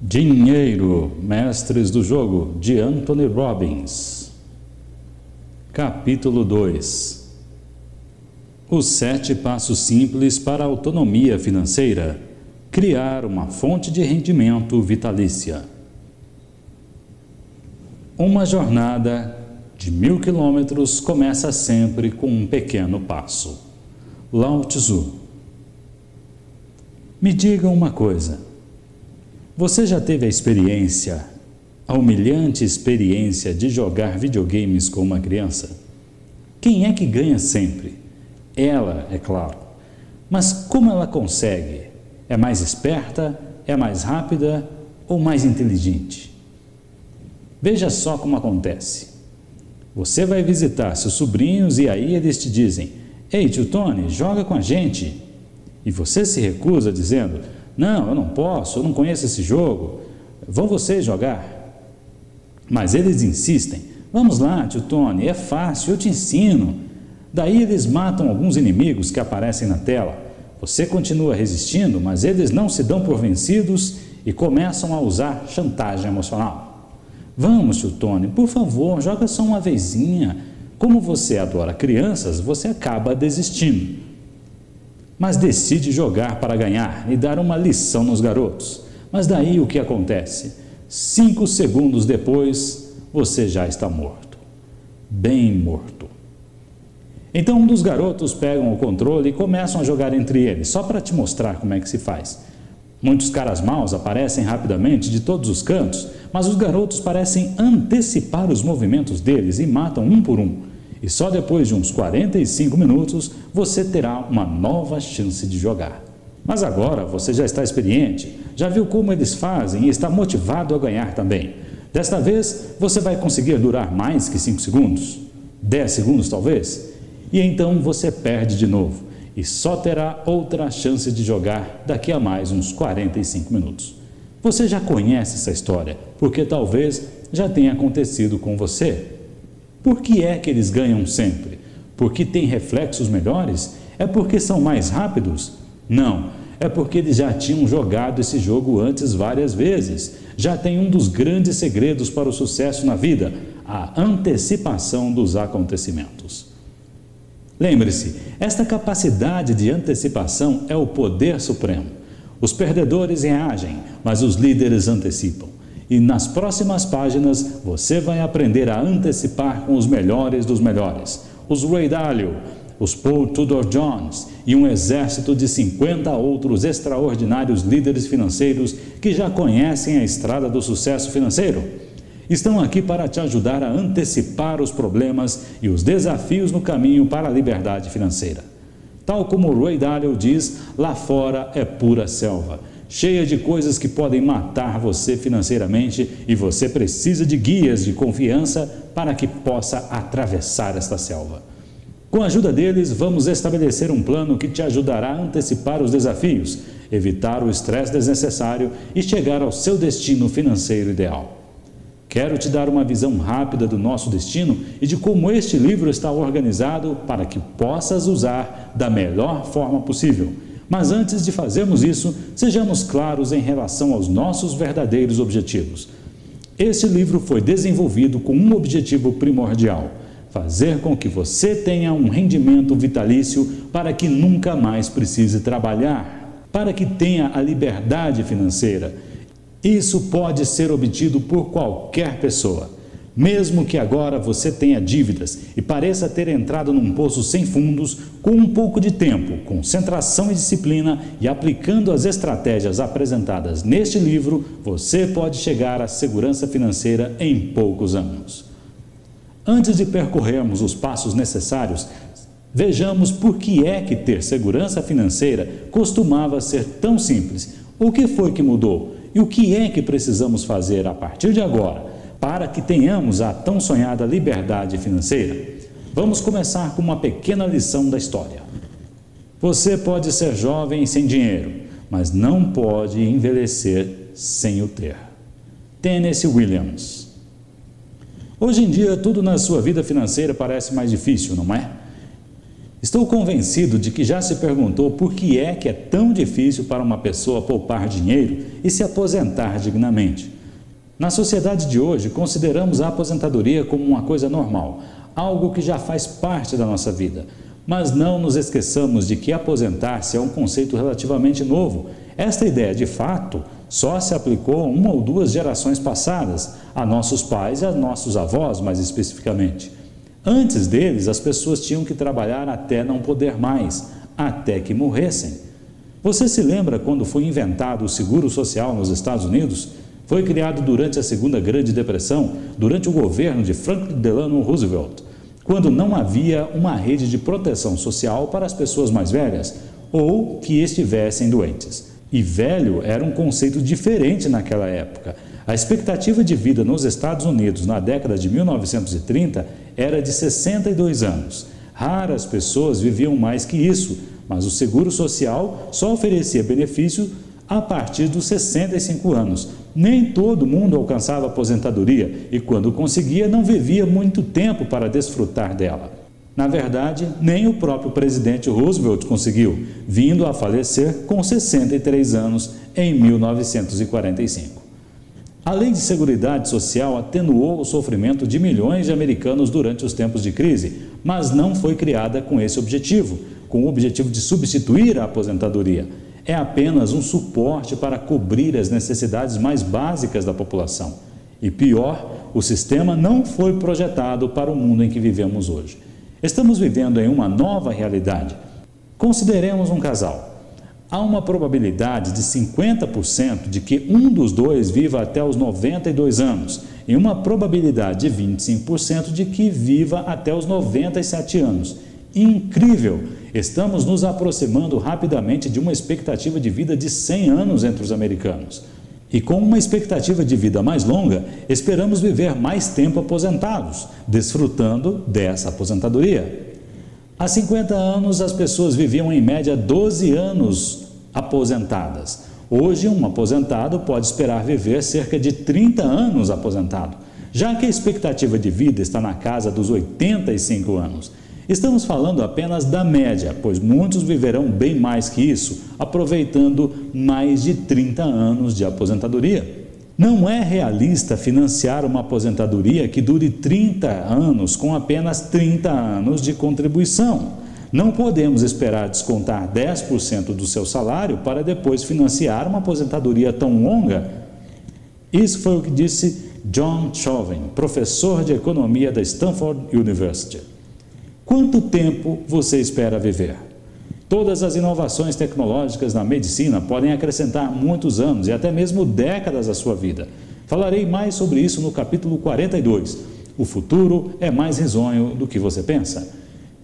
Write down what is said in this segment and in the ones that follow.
Dinheiro, Mestres do Jogo, de Anthony Robbins. Capítulo 2. Os 7 passos simples para a autonomia financeira. Criar uma fonte de rendimento vitalícia. Uma jornada de 1000 quilômetros começa sempre com um pequeno passo. Lao Tzu. Me diga uma coisa. Você já teve a humilhante experiência de jogar videogames com uma criança? Quem é que ganha sempre? Ela, é claro. Mas como ela consegue? É mais esperta? É mais rápida? Ou mais inteligente? Veja só como acontece. Você vai visitar seus sobrinhos e aí eles te dizem: "Ei, tio Tony, joga com a gente." E você se recusa dizendo: "Não, eu não posso, eu não conheço esse jogo. Vão vocês jogar." Mas eles insistem: "Vamos lá, tio Tony, é fácil, eu te ensino." Daí eles matam alguns inimigos que aparecem na tela. Você continua resistindo, mas eles não se dão por vencidos e começam a usar chantagem emocional. "Vamos, tio Tony, por favor, joga só uma vezinha." Como você adora crianças, você acaba desistindo. Mas decide jogar para ganhar e dar uma lição nos garotos. Mas daí o que acontece? 5 segundos depois, você já está morto. Bem morto. Então um dos garotos pegam o controle e começam a jogar entre eles, só para te mostrar como é que se faz. Muitos caras maus aparecem rapidamente de todos os cantos, mas os garotos parecem antecipar os movimentos deles e matam um por um. E só depois de uns 45 minutos, você terá uma nova chance de jogar. Mas agora você já está experiente, já viu como eles fazem e está motivado a ganhar também. Desta vez, você vai conseguir durar mais que 5 segundos? 10 segundos talvez? E então você perde de novo e só terá outra chance de jogar daqui a mais uns 45 minutos. Você já conhece essa história, porque talvez já tenha acontecido com você. Por que é que eles ganham sempre? Porque têm reflexos melhores? É porque são mais rápidos? Não, é porque eles já tinham jogado esse jogo antes várias vezes. Já tem um dos grandes segredos para o sucesso na vida: a antecipação dos acontecimentos. Lembre-se, esta capacidade de antecipação é o poder supremo. Os perdedores reagem, mas os líderes antecipam. E nas próximas páginas você vai aprender a antecipar com os melhores dos melhores. Os Ray Dalio, os Paul Tudor Jones e um exército de 50 outros extraordinários líderes financeiros que já conhecem a estrada do sucesso financeiro. Estão aqui para te ajudar a antecipar os problemas e os desafios no caminho para a liberdade financeira. Tal como o Ray Dalio diz, lá fora é pura selva, cheia de coisas que podem matar você financeiramente, e você precisa de guias de confiança para que possa atravessar esta selva. Com a ajuda deles, vamos estabelecer um plano que te ajudará a antecipar os desafios, evitar o estresse desnecessário e chegar ao seu destino financeiro ideal. Quero te dar uma visão rápida do nosso destino e de como este livro está organizado para que possas usar da melhor forma possível. Mas antes de fazermos isso, sejamos claros em relação aos nossos verdadeiros objetivos. Este livro foi desenvolvido com um objetivo primordial: fazer com que você tenha um rendimento vitalício para que nunca mais precise trabalhar, para que tenha a liberdade financeira. Isso pode ser obtido por qualquer pessoa. Mesmo que agora você tenha dívidas e pareça ter entrado num poço sem fundos, com um pouco de tempo, concentração e disciplina e aplicando as estratégias apresentadas neste livro, você pode chegar à segurança financeira em poucos anos. Antes de percorrermos os passos necessários, vejamos por que é que ter segurança financeira costumava ser tão simples. O que foi que mudou? E o que é que precisamos fazer a partir de agora para que tenhamos a tão sonhada liberdade financeira? Vamos começar com uma pequena lição da história. Você pode ser jovem sem dinheiro, mas não pode envelhecer sem o ter. Tennessee Williams. Hoje em dia, tudo na sua vida financeira parece mais difícil, não é? Estou convencido de que já se perguntou por que é tão difícil para uma pessoa poupar dinheiro e se aposentar dignamente. Na sociedade de hoje, consideramos a aposentadoria como uma coisa normal, algo que já faz parte da nossa vida. Mas não nos esqueçamos de que aposentar-se é um conceito relativamente novo. Esta ideia, de fato, só se aplicou uma ou duas gerações passadas, a nossos pais e a nossos avós, mais especificamente. Antes deles, as pessoas tinham que trabalhar até não poder mais, até que morressem. Você se lembra quando foi inventado o seguro social nos Estados Unidos? Foi criado durante a Segunda Grande Depressão, durante o governo de Franklin Delano Roosevelt, quando não havia uma rede de proteção social para as pessoas mais velhas ou que estivessem doentes. E velho era um conceito diferente naquela época. A expectativa de vida nos Estados Unidos na década de 1930 era de 62 anos. Raras pessoas viviam mais que isso, mas o seguro social só oferecia benefício a partir dos 65 anos. Nem todo mundo alcançava a aposentadoria e, quando conseguia, não vivia muito tempo para desfrutar dela. Na verdade, nem o próprio presidente Roosevelt conseguiu, vindo a falecer com 63 anos em 1945. A Lei de Seguridade Social atenuou o sofrimento de milhões de americanos durante os tempos de crise, mas não foi criada com esse objetivo, com o objetivo de substituir a aposentadoria. É apenas um suporte para cobrir as necessidades mais básicas da população. E pior, o sistema não foi projetado para o mundo em que vivemos hoje. Estamos vivendo em uma nova realidade. Consideremos um casal. Há uma probabilidade de 50% de que um dos dois viva até os 92 anos e uma probabilidade de 25% de que viva até os 97 anos. Incrível! Estamos nos aproximando rapidamente de uma expectativa de vida de 100 anos entre os americanos. E com uma expectativa de vida mais longa, esperamos viver mais tempo aposentados, desfrutando dessa aposentadoria. Há 50 anos, as pessoas viviam em média 12 anos aposentadas. Hoje, um aposentado pode esperar viver cerca de 30 anos aposentado, já que a expectativa de vida está na casa dos 85 anos. Estamos falando apenas da média, pois muitos viverão bem mais que isso, aproveitando mais de 30 anos de aposentadoria. Não é realista financiar uma aposentadoria que dure 30 anos com apenas 30 anos de contribuição. Não podemos esperar descontar 10% do seu salário para depois financiar uma aposentadoria tão longa. Isso foi o que disse John Chauvin, professor de economia da Stanford University. Quanto tempo você espera viver? Todas as inovações tecnológicas na medicina podem acrescentar muitos anos e até mesmo décadas à sua vida. Falarei mais sobre isso no capítulo 42. O futuro é mais risonho do que você pensa.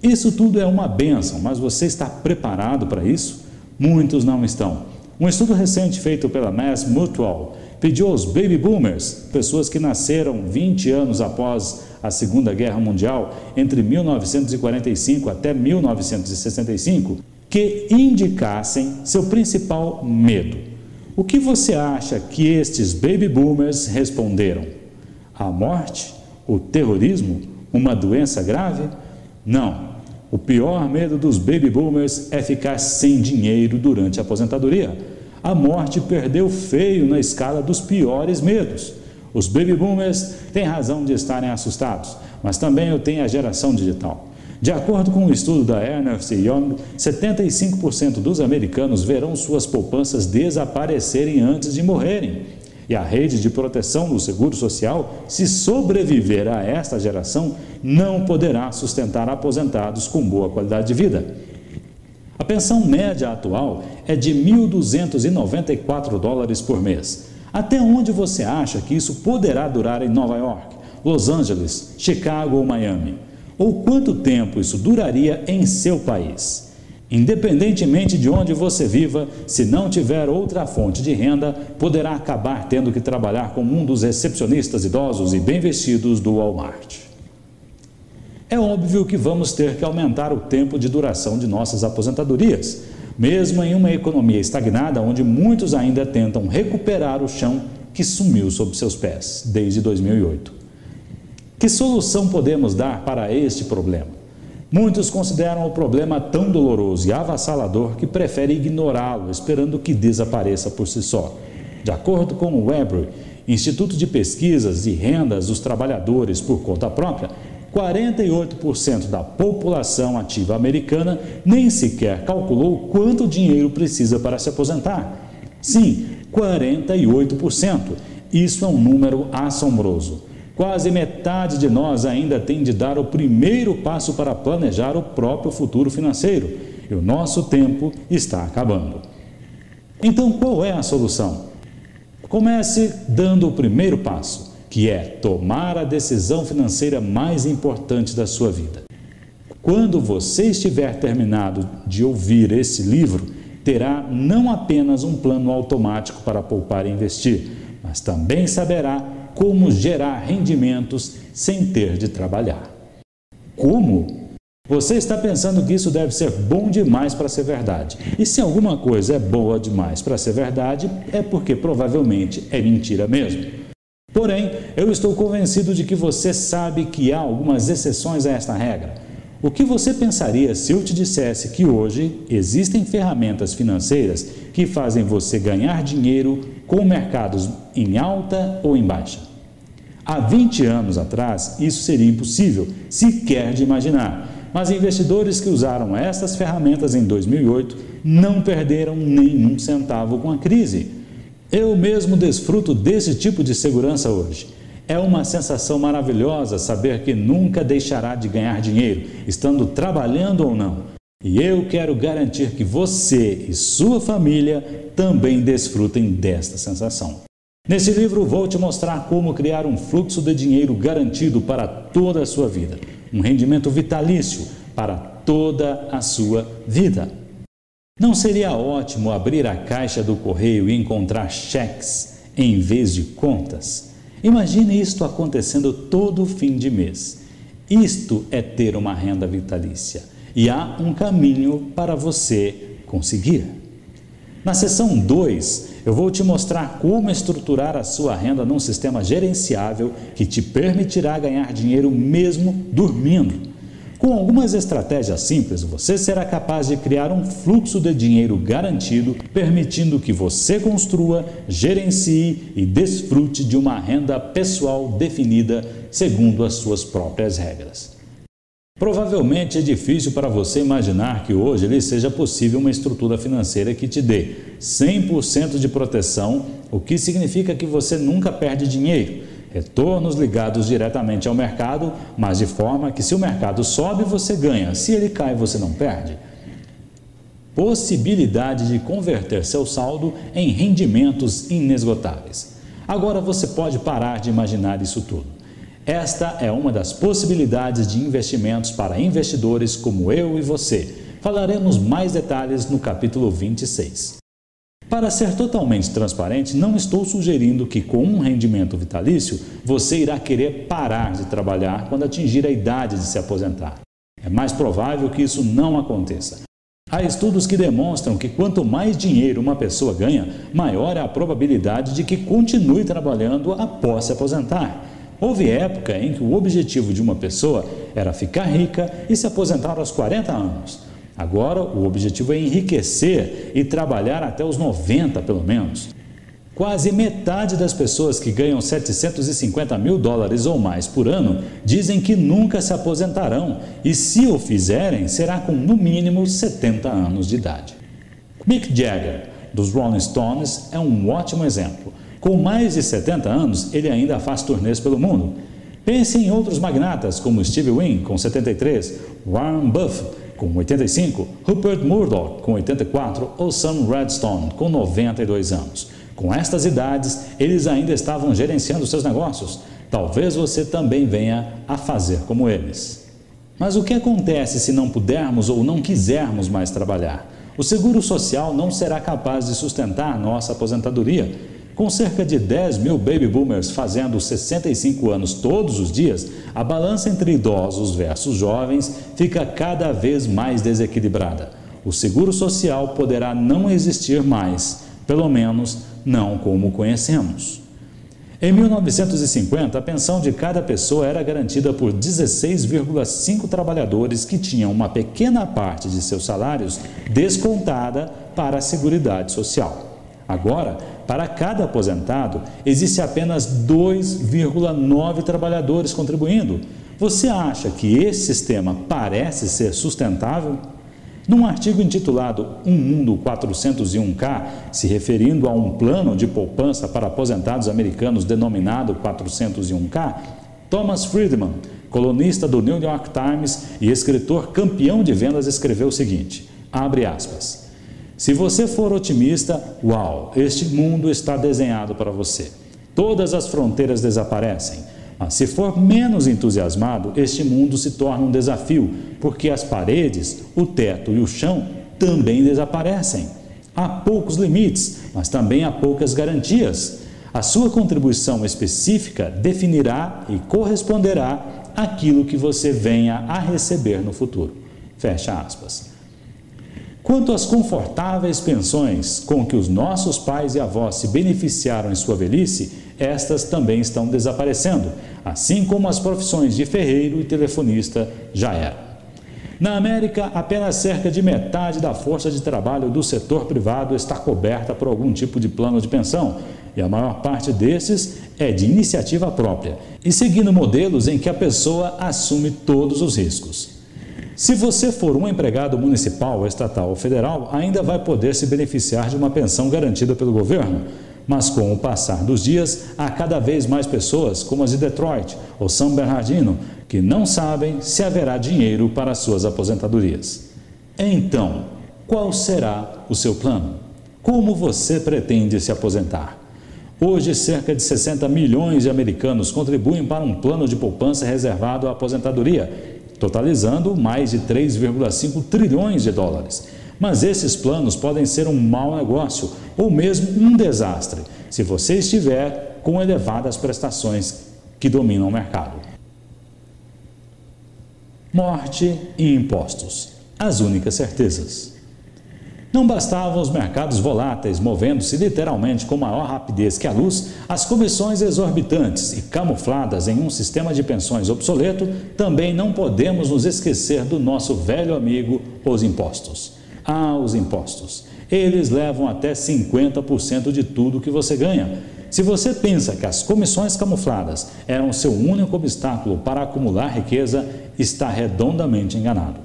Isso tudo é uma bênção, mas você está preparado para isso? Muitos não estão. Um estudo recente feito pela Mass Mutual pediu aos baby boomers, pessoas que nasceram 20 anos após a Segunda Guerra Mundial, entre 1945 até 1965, que indicassem seu principal medo. O que você acha que estes baby boomers responderam? A morte? O terrorismo? Uma doença grave? Não. O pior medo dos baby boomers é ficar sem dinheiro durante a aposentadoria. A morte perdeu feio na escala dos piores medos. Os baby boomers têm razão de estarem assustados, mas também o tem a geração digital. De acordo com um estudo da Ernst & Young, 75% dos americanos verão suas poupanças desaparecerem antes de morrerem. E a rede de proteção do Seguro Social, se sobreviver a esta geração, não poderá sustentar aposentados com boa qualidade de vida. A pensão média atual é de $1.294 por mês. Até onde você acha que isso poderá durar em Nova York, Los Angeles, Chicago ou Miami? Ou quanto tempo isso duraria em seu país? Independentemente de onde você viva, se não tiver outra fonte de renda, poderá acabar tendo que trabalhar como um dos recepcionistas idosos e bem vestidos do Walmart. É óbvio que vamos ter que aumentar o tempo de duração de nossas aposentadorias, mesmo em uma economia estagnada onde muitos ainda tentam recuperar o chão que sumiu sob seus pés desde 2008. Que solução podemos dar para este problema? Muitos consideram o problema tão doloroso e avassalador que preferem ignorá-lo, esperando que desapareça por si só. De acordo com o Webber, Instituto de Pesquisas e Rendas dos Trabalhadores por Conta Própria, 48% da população ativa americana nem sequer calculou quanto dinheiro precisa para se aposentar. Sim, 48%. Isso é um número assombroso. Quase metade de nós ainda tem de dar o primeiro passo para planejar o próprio futuro financeiro, e o nosso tempo está acabando. Então, qual é a solução? Comece dando o primeiro passo, que é tomar a decisão financeira mais importante da sua vida. Quando você estiver terminado de ouvir esse livro, terá não apenas um plano automático para poupar e investir, mas também saberá como gerar rendimentos sem ter de trabalhar. Como? Você está pensando que isso deve ser bom demais para ser verdade. E se alguma coisa é boa demais para ser verdade, é porque provavelmente é mentira mesmo. Porém, eu estou convencido de que você sabe que há algumas exceções a esta regra. O que você pensaria se eu te dissesse que hoje existem ferramentas financeiras que fazem você ganhar dinheiro com mercados em alta ou em baixa? Há 20 anos atrás, isso seria impossível, sequer de imaginar. Mas investidores que usaram essas ferramentas em 2008 não perderam nenhum centavo com a crise. Eu mesmo desfruto desse tipo de segurança hoje. É uma sensação maravilhosa saber que nunca deixará de ganhar dinheiro, estando trabalhando ou não. E eu quero garantir que você e sua família também desfrutem desta sensação. Nesse livro vou te mostrar como criar um fluxo de dinheiro garantido para toda a sua vida, um rendimento vitalício para toda a sua vida. Não seria ótimo abrir a caixa do correio e encontrar cheques em vez de contas? Imagine isto acontecendo todo fim de mês. Isto é ter uma renda vitalícia e há um caminho para você conseguir. Na seção 2, eu vou te mostrar como estruturar a sua renda num sistema gerenciável que te permitirá ganhar dinheiro mesmo dormindo. Com algumas estratégias simples, você será capaz de criar um fluxo de dinheiro garantido, permitindo que você construa, gerencie e desfrute de uma renda pessoal definida segundo as suas próprias regras. Provavelmente é difícil para você imaginar que hoje lhe seja possível uma estrutura financeira que te dê 100% de proteção, o que significa que você nunca perde dinheiro, retornos ligados diretamente ao mercado, mas de forma que se o mercado sobe, você ganha, se ele cai, você não perde. Possibilidade de converter seu saldo em rendimentos inesgotáveis. Agora você pode parar de imaginar isso tudo. Esta é uma das possibilidades de investimentos para investidores como eu e você. Falaremos mais detalhes no capítulo 26. Para ser totalmente transparente, não estou sugerindo que com um rendimento vitalício você irá querer parar de trabalhar quando atingir a idade de se aposentar. É mais provável que isso não aconteça. Há estudos que demonstram que quanto mais dinheiro uma pessoa ganha, maior é a probabilidade de que continue trabalhando após se aposentar. Houve época em que o objetivo de uma pessoa era ficar rica e se aposentar aos 40 anos. Agora, o objetivo é enriquecer e trabalhar até os 90, pelo menos. Quase metade das pessoas que ganham $750 mil ou mais por ano dizem que nunca se aposentarão e, se o fizerem, será com no mínimo 70 anos de idade. Mick Jagger, dos Rolling Stones, é um ótimo exemplo. Com mais de 70 anos, ele ainda faz turnês pelo mundo. Pense em outros magnatas como Steve Wynn, com 73, Warren Buffett, com 85, Rupert Murdoch, com 84 ou Sam Redstone, com 92 anos. Com estas idades, eles ainda estavam gerenciando seus negócios. Talvez você também venha a fazer como eles. Mas o que acontece se não pudermos ou não quisermos mais trabalhar? O seguro social não será capaz de sustentar nossa aposentadoria. Com cerca de 10 mil baby boomers fazendo 65 anos todos os dias, a balança entre idosos versus jovens fica cada vez mais desequilibrada. O seguro social poderá não existir mais, pelo menos não como conhecemos. Em 1950, a pensão de cada pessoa era garantida por 16,5 trabalhadores que tinham uma pequena parte de seus salários descontada para a Seguridade Social. Agora, para cada aposentado, existe apenas 2,9 trabalhadores contribuindo. Você acha que esse sistema parece ser sustentável? Num artigo intitulado Um Mundo 401k, se referindo a um plano de poupança para aposentados americanos denominado 401k, Thomas Friedman, colunista do New York Times e escritor campeão de vendas, escreveu o seguinte, abre aspas, se você for otimista, uau, este mundo está desenhado para você. Todas as fronteiras desaparecem. Mas se for menos entusiasmado, este mundo se torna um desafio, porque as paredes, o teto e o chão também desaparecem. Há poucos limites, mas também há poucas garantias. A sua contribuição específica definirá e corresponderá àquilo que você venha a receber no futuro. Fecha aspas. Quanto às confortáveis pensões com que os nossos pais e avós se beneficiaram em sua velhice, estas também estão desaparecendo, assim como as profissões de ferreiro e telefonista já eram. Na América, apenas cerca de metade da força de trabalho do setor privado está coberta por algum tipo de plano de pensão, e a maior parte desses é de iniciativa própria, e seguindo modelos em que a pessoa assume todos os riscos. Se você for um empregado municipal, estatal ou federal, ainda vai poder se beneficiar de uma pensão garantida pelo governo, mas com o passar dos dias, há cada vez mais pessoas, como as de Detroit ou São Bernardino, que não sabem se haverá dinheiro para suas aposentadorias. Então, qual será o seu plano? Como você pretende se aposentar? Hoje, cerca de 60 milhões de americanos contribuem para um plano de poupança reservado à aposentadoria, totalizando mais de 3,5 trilhões de dólares. Mas esses planos podem ser um mau negócio ou mesmo um desastre, se você estiver com elevadas prestações que dominam o mercado. Morte e impostos, as únicas certezas. Não bastavam os mercados voláteis movendo-se literalmente com maior rapidez que a luz, as comissões exorbitantes e camufladas em um sistema de pensões obsoleto, também não podemos nos esquecer do nosso velho amigo, os impostos. Os impostos. Eles levam até 50% de tudo que você ganha. Se você pensa que as comissões camufladas eram seu único obstáculo para acumular riqueza, está redondamente enganado.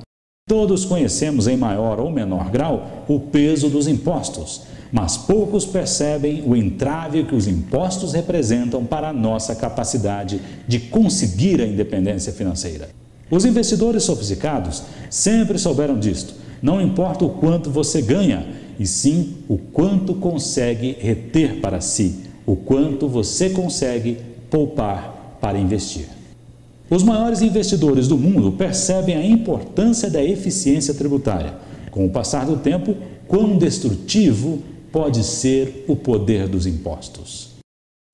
Todos conhecemos em maior ou menor grau o peso dos impostos, mas poucos percebem o entrave que os impostos representam para a nossa capacidade de conseguir a independência financeira. Os investidores sofisticados sempre souberam disto. Não importa o quanto você ganha, e sim o quanto consegue reter para si, o quanto você consegue poupar para investir. Os maiores investidores do mundo percebem a importância da eficiência tributária. Com o passar do tempo, quão destrutivo pode ser o poder dos impostos.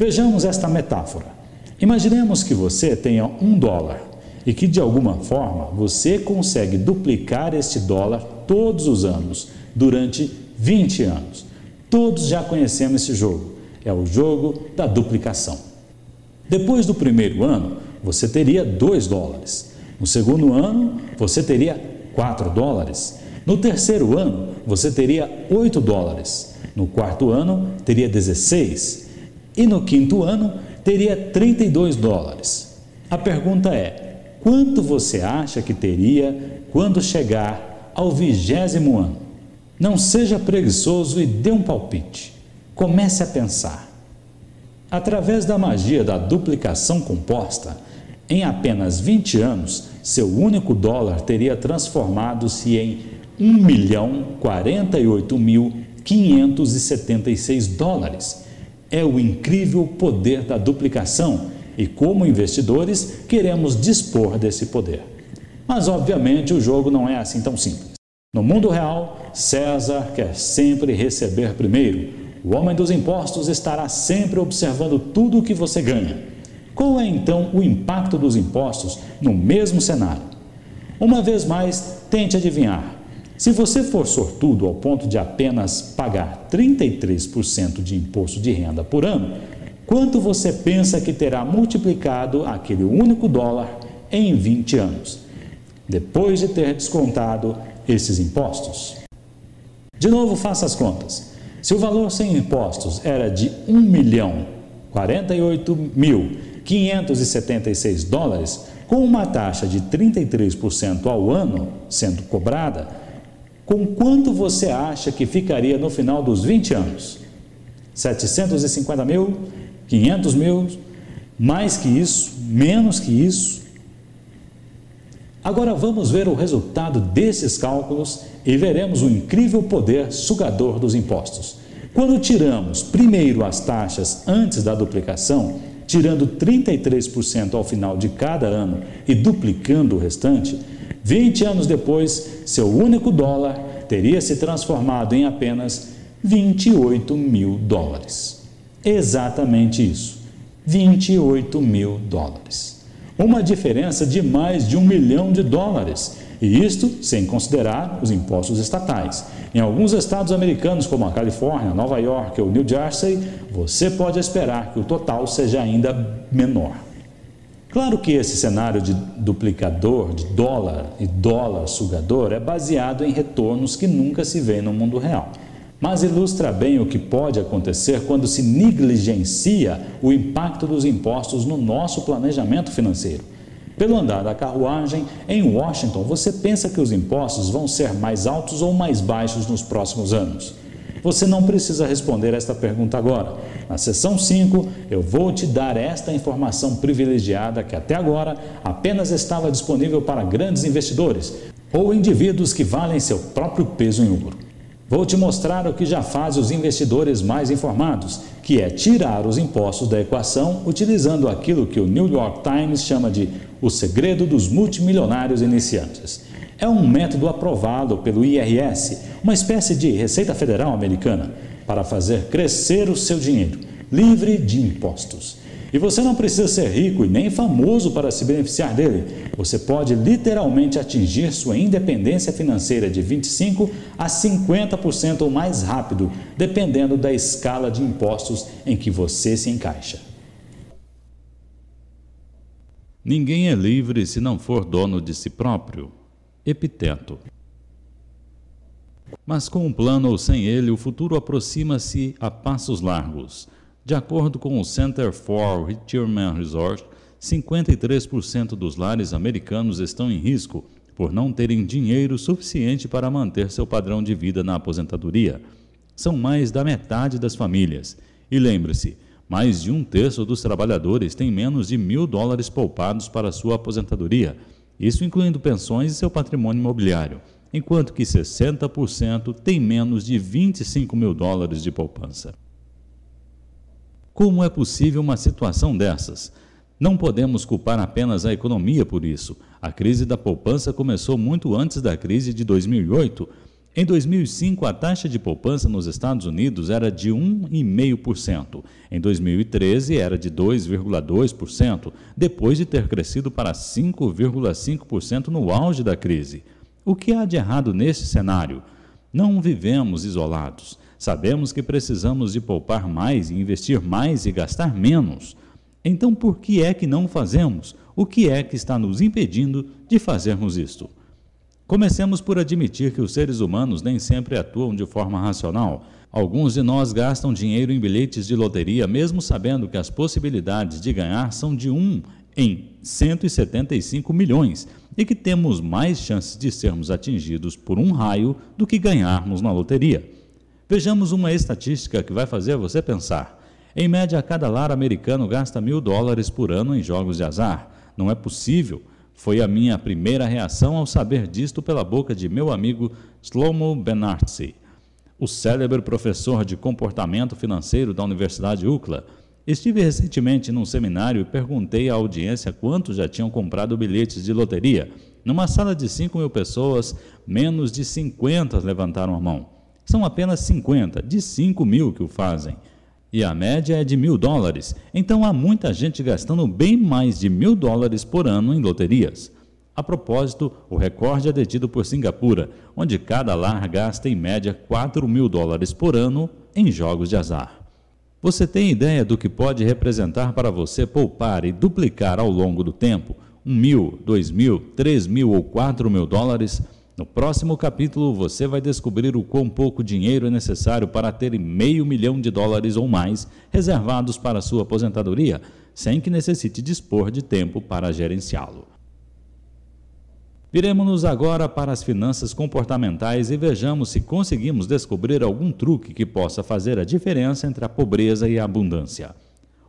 Vejamos esta metáfora. Imaginemos que você tenha $1 e que, de alguma forma, você consegue duplicar este dólar todos os anos, durante 20 anos. Todos já conhecemos esse jogo. É o jogo da duplicação. Depois do primeiro ano, você teria $2. No segundo ano, você teria $4. No terceiro ano, você teria $8. No quarto ano, teria 16. E no quinto ano, teria $32. A pergunta é, quanto você acha que teria quando chegar ao 20º ano? Não seja preguiçoso e dê um palpite. Comece a pensar. Através da magia da duplicação composta, em apenas 20 anos, seu único dólar teria transformado-se em $1.048.576. É o incrível poder da duplicação e, como investidores, queremos dispor desse poder. Mas, obviamente, o jogo não é assim tão simples. No mundo real, César quer sempre receber primeiro. O homem dos impostos estará sempre observando tudo o que você ganha. Qual é, então, o impacto dos impostos no mesmo cenário? Uma vez mais, tente adivinhar. Se você for sortudo ao ponto de apenas pagar 33% de imposto de renda por ano, quanto você pensa que terá multiplicado aquele único dólar em 20 anos, depois de ter descontado esses impostos? De novo, faça as contas. Se o valor sem impostos era de $1.048.576, com uma taxa de 33% ao ano sendo cobrada, com quanto você acha que ficaria no final dos 20 anos? 750 mil? 500 mil? Mais que isso? Menos que isso? Agora vamos ver o resultado desses cálculos e veremos o incrível poder sugador dos impostos. Quando tiramos primeiro as taxas antes da duplicação, tirando 33% ao final de cada ano e duplicando o restante, 20 anos depois, seu único dólar teria se transformado em apenas 28 mil dólares. Exatamente isso, 28 mil dólares. Uma diferença de mais de $1 milhão, e isto sem considerar os impostos estatais. Em alguns estados americanos, como a Califórnia, Nova York ou New Jersey, você pode esperar que o total seja ainda menor. Claro que esse cenário de duplicador de dólar e dólar sugador é baseado em retornos que nunca se vê no mundo real, mas ilustra bem o que pode acontecer quando se negligencia o impacto dos impostos no nosso planejamento financeiro. Pelo andar da carruagem, em Washington, você pensa que os impostos vão ser mais altos ou mais baixos nos próximos anos? Você não precisa responder esta pergunta agora. Na seção 5, eu vou te dar esta informação privilegiada que até agora apenas estava disponível para grandes investidores ou indivíduos que valem seu próprio peso em ouro. Vou te mostrar o que já faz os investidores mais informados, que é tirar os impostos da equação utilizando aquilo que o New York Times chama de o segredo dos multimilionários iniciantes. É um método aprovado pelo IRS, uma espécie de Receita Federal americana, para fazer crescer o seu dinheiro, livre de impostos. E você não precisa ser rico e nem famoso para se beneficiar dele. Você pode literalmente atingir sua independência financeira de 25% a 50% ou mais rápido, dependendo da escala de impostos em que você se encaixa. Ninguém é livre se não for dono de si próprio. Epiteto. Mas com um plano ou sem ele, o futuro aproxima-se a passos largos. De acordo com o Center for Retirement Research, 53% dos lares americanos estão em risco por não terem dinheiro suficiente para manter seu padrão de vida na aposentadoria. São mais da metade das famílias. E lembre-se, mais de 1/3 dos trabalhadores têm menos de $1.000 poupados para sua aposentadoria, isso incluindo pensões e seu patrimônio imobiliário, enquanto que 60% têm menos de $25 mil de poupança. Como é possível uma situação dessas? Não podemos culpar apenas a economia por isso. A crise da poupança começou muito antes da crise de 2008. Em 2005, a taxa de poupança nos Estados Unidos era de 1,5%. Em 2013, era de 2,2%, depois de ter crescido para 5,5% no auge da crise. O que há de errado nesse cenário? Não vivemos isolados. Sabemos que precisamos de poupar mais e investir mais e gastar menos. Então, por que é que não fazemos? O que é que está nos impedindo de fazermos isto? Comecemos por admitir que os seres humanos nem sempre atuam de forma racional. Alguns de nós gastam dinheiro em bilhetes de loteria, mesmo sabendo que as possibilidades de ganhar são de 1 em 175 milhões e que temos mais chances de sermos atingidos por um raio do que ganharmos na loteria. Vejamos uma estatística que vai fazer você pensar. Em média, cada lar americano gasta $1.000 por ano em jogos de azar. Não é possível. Foi a minha primeira reação ao saber disto pela boca de meu amigo Shlomo Ben-Artzi, o célebre professor de comportamento financeiro da Universidade UCLA. Estive recentemente num seminário e perguntei à audiência quantos já tinham comprado bilhetes de loteria. Numa sala de 5.000 pessoas, menos de 50 levantaram a mão. São apenas 50 de 5.000 que o fazem. E a média é de $1.000, então há muita gente gastando bem mais de $1.000 por ano em loterias. A propósito, o recorde é detido por Singapura, onde cada lar gasta em média $4.000 por ano em jogos de azar. Você tem ideia do que pode representar para você poupar e duplicar ao longo do tempo $1.000, $2.000, $3.000 ou $4.000? No próximo capítulo, você vai descobrir o quão pouco dinheiro é necessário para ter $500 mil ou mais reservados para sua aposentadoria, sem que necessite dispor de tempo para gerenciá-lo. Viremos-nos agora para as finanças comportamentais e vejamos se conseguimos descobrir algum truque que possa fazer a diferença entre a pobreza e a abundância.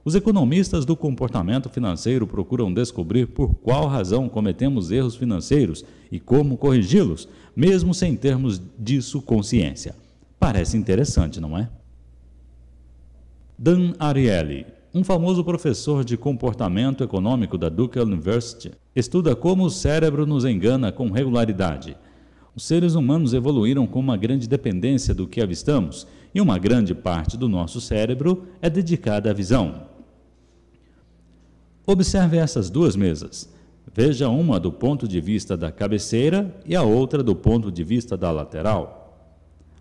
Os economistas do comportamento financeiro procuram descobrir por qual razão cometemos erros financeiros e como corrigi-los, mesmo sem termos disso consciência. Parece interessante, não é? Dan Ariely, um famoso professor de comportamento econômico da Duke University, estuda como o cérebro nos engana com regularidade. Os seres humanos evoluíram com uma grande dependência do que avistamos, e uma grande parte do nosso cérebro é dedicada à visão. Observe essas duas mesas. Veja uma do ponto de vista da cabeceira e a outra do ponto de vista da lateral.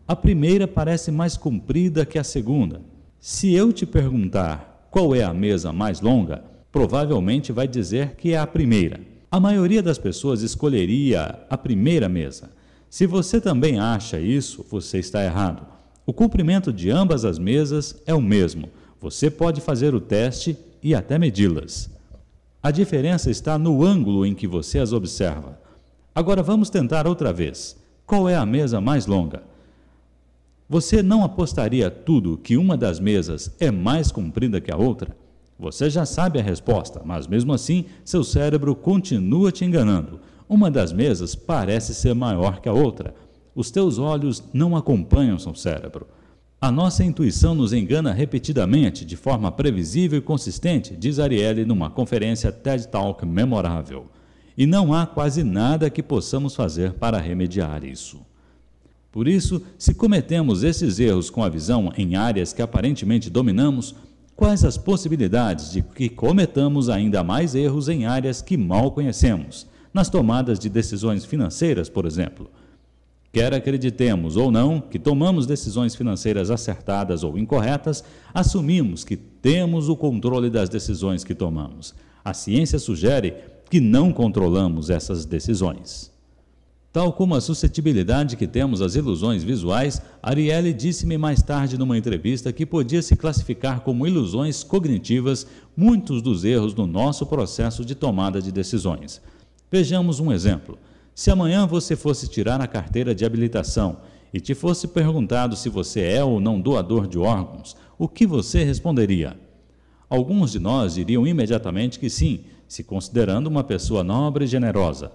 A primeira parece mais comprida que a segunda. Se eu te perguntar qual é a mesa mais longa, provavelmente vai dizer que é a primeira. A maioria das pessoas escolheria a primeira mesa. Se você também acha isso, você está errado. O comprimento de ambas as mesas é o mesmo. Você pode fazer o teste e até medi-las. A diferença está no ângulo em que você as observa. Agora vamos tentar outra vez. Qual é a mesa mais longa? Você não apostaria tudo que uma das mesas é mais comprida que a outra? Você já sabe a resposta, mas mesmo assim, seu cérebro continua te enganando. Uma das mesas parece ser maior que a outra. Os teus olhos não acompanham seu cérebro. A nossa intuição nos engana repetidamente, de forma previsível e consistente, diz Ariely numa conferência TED Talk memorável. E não há quase nada que possamos fazer para remediar isso. Por isso, se cometemos esses erros com a visão em áreas que aparentemente dominamos, quais as possibilidades de que cometamos ainda mais erros em áreas que mal conhecemos, nas tomadas de decisões financeiras, por exemplo? Quer acreditemos ou não que tomamos decisões financeiras acertadas ou incorretas, assumimos que temos o controle das decisões que tomamos. A ciência sugere que não controlamos essas decisões. Tal como a suscetibilidade que temos às ilusões visuais, Ariely disse-me mais tarde numa entrevista que podia se classificar como ilusões cognitivas muitos dos erros no nosso processo de tomada de decisões. Vejamos um exemplo. Se amanhã você fosse tirar a carteira de habilitação e te fosse perguntado se você é ou não doador de órgãos, o que você responderia? Alguns de nós diriam imediatamente que sim, se considerando uma pessoa nobre e generosa.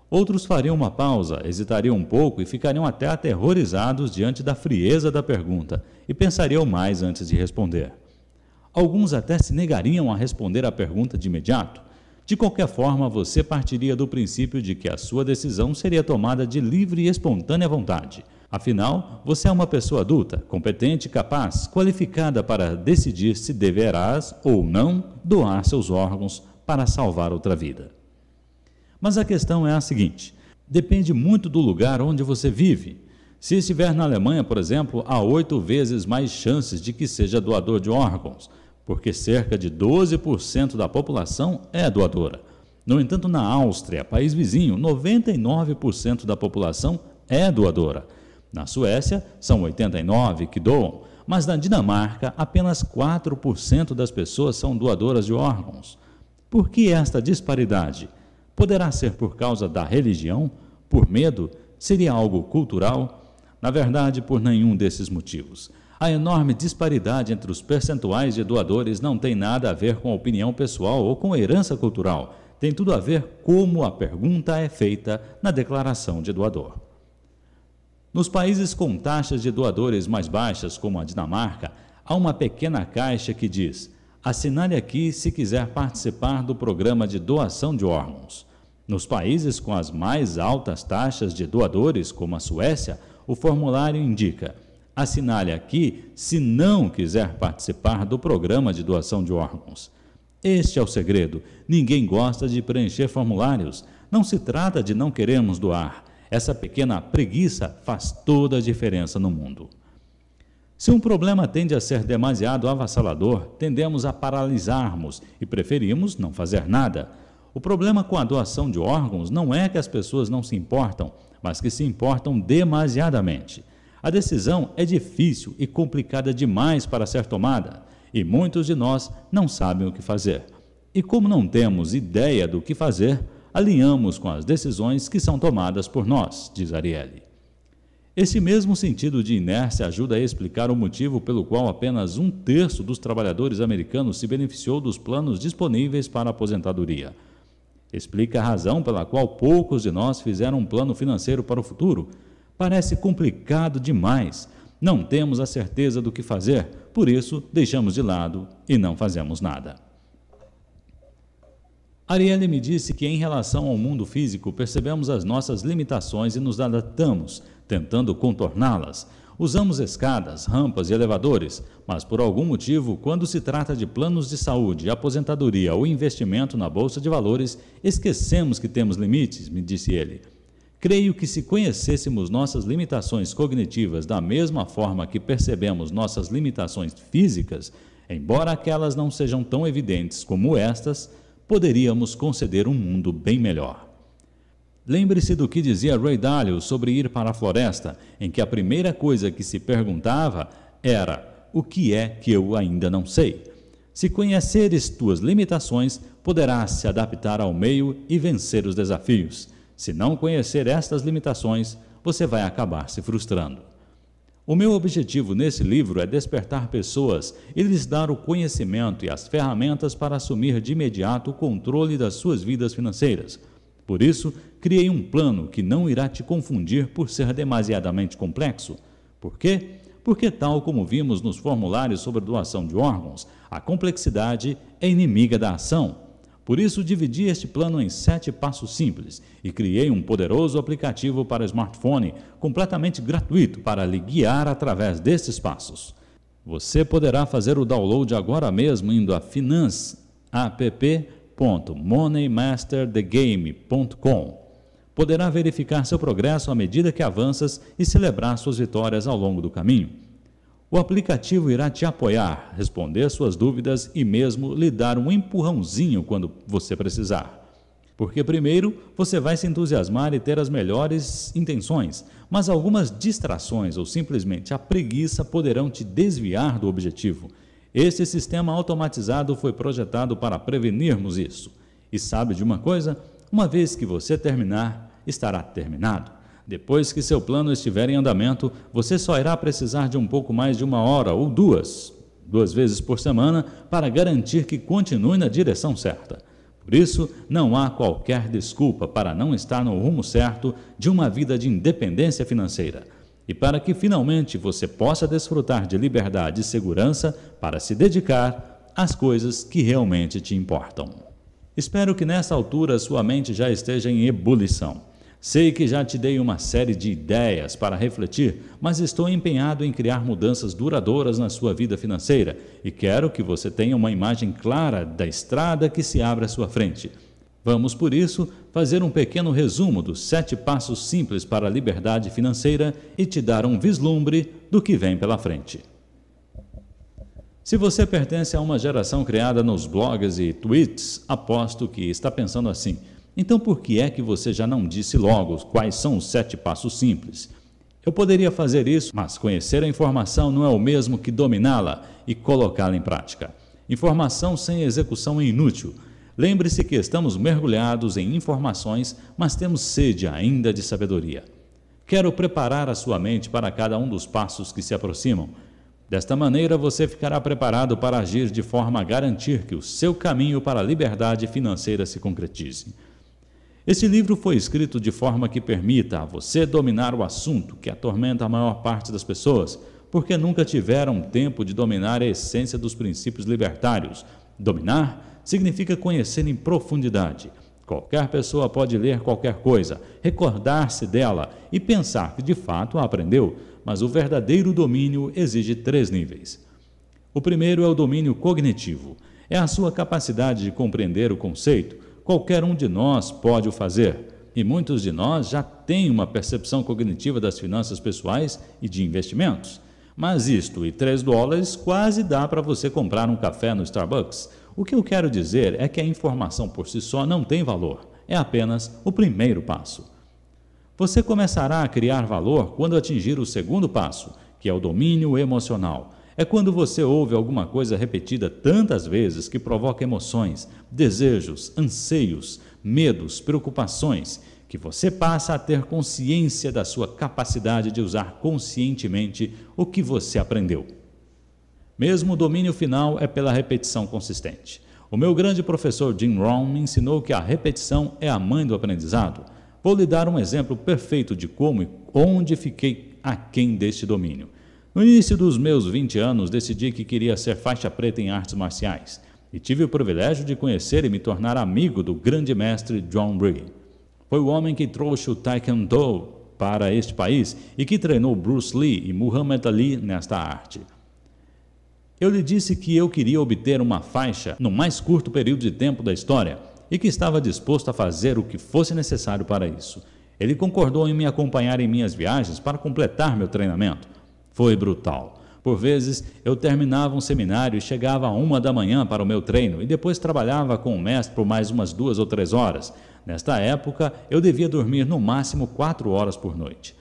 Outros fariam uma pausa, hesitariam um pouco e ficariam até aterrorizados diante da frieza da pergunta e pensariam mais antes de responder. Alguns até se negariam a responder à pergunta de imediato. De qualquer forma, você partiria do princípio de que a sua decisão seria tomada de livre e espontânea vontade. Afinal, você é uma pessoa adulta, competente, capaz, qualificada para decidir se deverás ou não doar seus órgãos para salvar outra vida. Mas a questão é a seguinte: depende muito do lugar onde você vive. Se estiver na Alemanha, por exemplo, há 8 vezes mais chances de que seja doador de órgãos, porque cerca de 12% da população é doadora. No entanto, na Áustria, país vizinho, 99% da população é doadora. Na Suécia, são 89% que doam, mas na Dinamarca, apenas 4% das pessoas são doadoras de órgãos. Por que esta disparidade? Poderá ser por causa da religião? Por medo? Seria algo cultural? Na verdade, por nenhum desses motivos. A enorme disparidade entre os percentuais de doadores não tem nada a ver com a opinião pessoal ou com a herança cultural. Tem tudo a ver como a pergunta é feita na declaração de doador. Nos países com taxas de doadores mais baixas, como a Dinamarca, há uma pequena caixa que diz: assinale aqui se quiser participar do programa de doação de órgãos. Nos países com as mais altas taxas de doadores, como a Suécia, o formulário indica: assinale aqui se não quiser participar do programa de doação de órgãos. Este é o segredo. Ninguém gosta de preencher formulários. Não se trata de não queremos doar. Essa pequena preguiça faz toda a diferença no mundo. Se um problema tende a ser demasiado avassalador, tendemos a paralisarmos e preferimos não fazer nada. O problema com a doação de órgãos não é que as pessoas não se importam, mas que se importam demasiadamente. A decisão é difícil e complicada demais para ser tomada, e muitos de nós não sabem o que fazer. E como não temos ideia do que fazer, alinhamos com as decisões que são tomadas por nós, diz Ariely. Esse mesmo sentido de inércia ajuda a explicar o motivo pelo qual apenas 1/3 dos trabalhadores americanos se beneficiou dos planos disponíveis para a aposentadoria. Explica a razão pela qual poucos de nós fizeram um plano financeiro para o futuro. Parece complicado demais. Não temos a certeza do que fazer, por isso deixamos de lado e não fazemos nada. Ariely me disse que, em relação ao mundo físico, percebemos as nossas limitações e nos adaptamos, tentando contorná-las. Usamos escadas, rampas e elevadores, mas por algum motivo, quando se trata de planos de saúde, aposentadoria ou investimento na bolsa de valores, esquecemos que temos limites, me disse ele. Creio que se conhecêssemos nossas limitações cognitivas da mesma forma que percebemos nossas limitações físicas, embora aquelas não sejam tão evidentes como estas, poderíamos conceder um mundo bem melhor. Lembre-se do que dizia Ray Dalio sobre ir para a floresta, em que a primeira coisa que se perguntava era: o que é que eu ainda não sei? Se conheceres tuas limitações, poderás se adaptar ao meio e vencer os desafios. Se não conhecer estas limitações, você vai acabar se frustrando. O meu objetivo nesse livro é despertar pessoas e lhes dar o conhecimento e as ferramentas para assumir de imediato o controle das suas vidas financeiras. Por isso, criei um plano que não irá te confundir por ser demasiadamente complexo. Por quê? Porque, tal como vimos nos formulários sobre doação de órgãos, a complexidade é inimiga da ação. Por isso, dividi este plano em 7 passos simples e criei um poderoso aplicativo para smartphone completamente gratuito para lhe guiar através destes passos. Você poderá fazer o download agora mesmo indo a finance.app.moneymasterthegame.com. Poderá verificar seu progresso à medida que avanças e celebrar suas vitórias ao longo do caminho. O aplicativo irá te apoiar, responder suas dúvidas e mesmo lhe dar um empurrãozinho quando você precisar. Porque primeiro você vai se entusiasmar e ter as melhores intenções, mas algumas distrações ou simplesmente a preguiça poderão te desviar do objetivo. Este sistema automatizado foi projetado para prevenirmos isso. E sabe de uma coisa? Uma vez que você terminar, estará terminado. Depois que seu plano estiver em andamento, você só irá precisar de um pouco mais de 1 hora ou 2 vezes por semana para garantir que continue na direção certa. Por isso, não há qualquer desculpa para não estar no rumo certo de uma vida de independência financeira. E para que finalmente você possa desfrutar de liberdade e segurança para se dedicar às coisas que realmente te importam. Espero que nessa altura sua mente já esteja em ebulição. Sei que já te dei uma série de ideias para refletir, mas estou empenhado em criar mudanças duradouras na sua vida financeira e quero que você tenha uma imagem clara da estrada que se abre à sua frente. Vamos, por isso, fazer um pequeno resumo dos 7 passos simples para a liberdade financeira e te dar um vislumbre do que vem pela frente. Se você pertence a uma geração criada nos blogs e tweets, aposto que está pensando assim: então por que é que você já não disse logo quais são os 7 passos simples? Eu poderia fazer isso, mas conhecer a informação não é o mesmo que dominá-la e colocá-la em prática. Informação sem execução é inútil. Lembre-se que estamos mergulhados em informações, mas temos sede ainda de sabedoria. Quero preparar a sua mente para cada um dos passos que se aproximam. Desta maneira, você ficará preparado para agir de forma a garantir que o seu caminho para a liberdade financeira se concretize. Este livro foi escrito de forma que permita a você dominar o assunto que atormenta a maior parte das pessoas, porque nunca tiveram tempo de dominar a essência dos princípios libertários. Dominar significa conhecer em profundidade. Qualquer pessoa pode ler qualquer coisa, recordar-se dela e pensar que de fato a aprendeu, mas o verdadeiro domínio exige 3 níveis. O primeiro é o domínio cognitivo. É a sua capacidade de compreender o conceito. Qualquer um de nós pode o fazer, e muitos de nós já têm uma percepção cognitiva das finanças pessoais e de investimentos. Mas isto e $3 quase dá para você comprar um café no Starbucks. O que eu quero dizer é que a informação por si só não tem valor. É apenas o primeiro passo. Você começará a criar valor quando atingir o segundo passo, que é o domínio emocional. É quando você ouve alguma coisa repetida tantas vezes que provoca emoções, desejos, anseios, medos, preocupações, que você passa a ter consciência da sua capacidade de usar conscientemente o que você aprendeu. Mesmo o domínio final é pela repetição consistente. O meu grande professor Jim Rohn me ensinou que a repetição é a mãe do aprendizado. Vou lhe dar um exemplo perfeito de como e onde fiquei aquém deste domínio. No início dos meus 20 anos, decidi que queria ser faixa preta em artes marciais e tive o privilégio de conhecer e me tornar amigo do grande mestre John Rhee. Foi o homem que trouxe o Taekwondo para este país e que treinou Bruce Lee e Muhammad Ali nesta arte. Eu lhe disse que eu queria obter uma faixa no mais curto período de tempo da história e que estava disposto a fazer o que fosse necessário para isso. Ele concordou em me acompanhar em minhas viagens para completar meu treinamento. Foi brutal. Por vezes, eu terminava um seminário e chegava a 1 da manhã para o meu treino e depois trabalhava com o mestre por mais umas 2 ou 3 horas. Nesta época, eu devia dormir no máximo 4 horas por noite.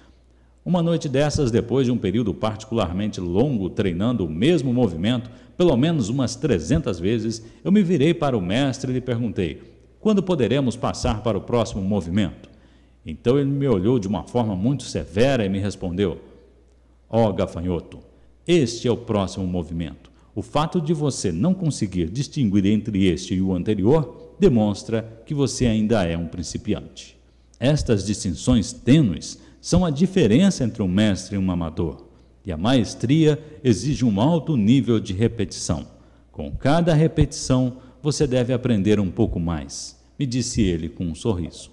Uma noite dessas, depois de um período particularmente longo treinando o mesmo movimento, pelo menos umas 300 vezes, eu me virei para o mestre e lhe perguntei: quando poderemos passar para o próximo movimento? Então ele me olhou de uma forma muito severa e me respondeu: ó gafanhoto, este é o próximo movimento. O fato de você não conseguir distinguir entre este e o anterior demonstra que você ainda é um principiante. Estas distinções tênues são a diferença entre um mestre e um amador, e a maestria exige um alto nível de repetição. Com cada repetição, você deve aprender um pouco mais, me disse ele com um sorriso.